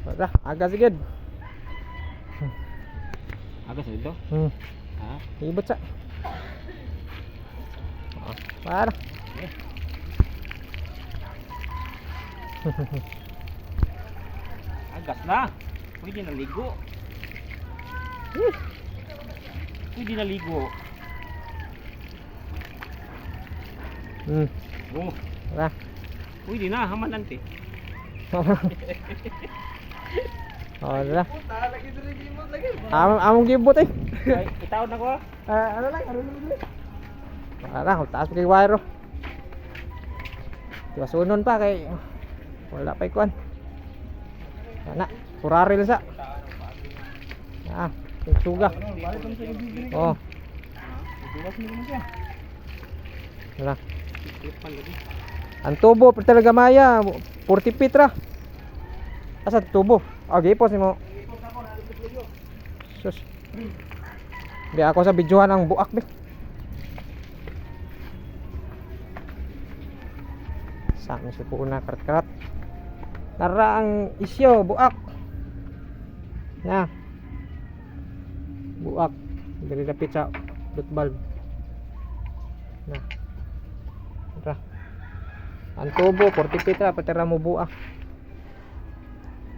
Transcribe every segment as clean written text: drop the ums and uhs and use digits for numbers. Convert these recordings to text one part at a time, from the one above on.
Wala, aga sigid. Aga sa ito? Ha? Ibot sa. Para. Agas na. Pwede naligo. Pwede naligo. Oh, Wala. pwede na. Hamanante. Wala. Among gibot eh. Ay, itawad na ko. Ano lang, Wala, taas kay wire. Diba sunon pa kay wala pa ikuan. Ana, kuraril sa. Suga. Oh. Wala. Ang tubo talaga maya 40 feet ra. Asa tubo? Gipos nimo. Sus. Di ako sa videohan ang buak be. Sa mi si puna karat-karat. Tara ang isyo buak. Na. Buak. Dili dapit sa dot bulb. Na. Tara. Ang tubo 40 feet ra patira mo buak.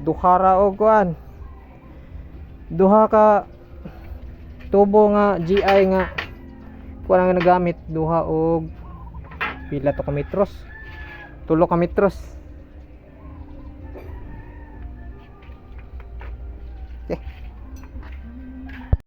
Duhara og kuan. Duha ka tubo nga GI nga kuan nga nagamit duha og pila to ka metros. 3 ka metros.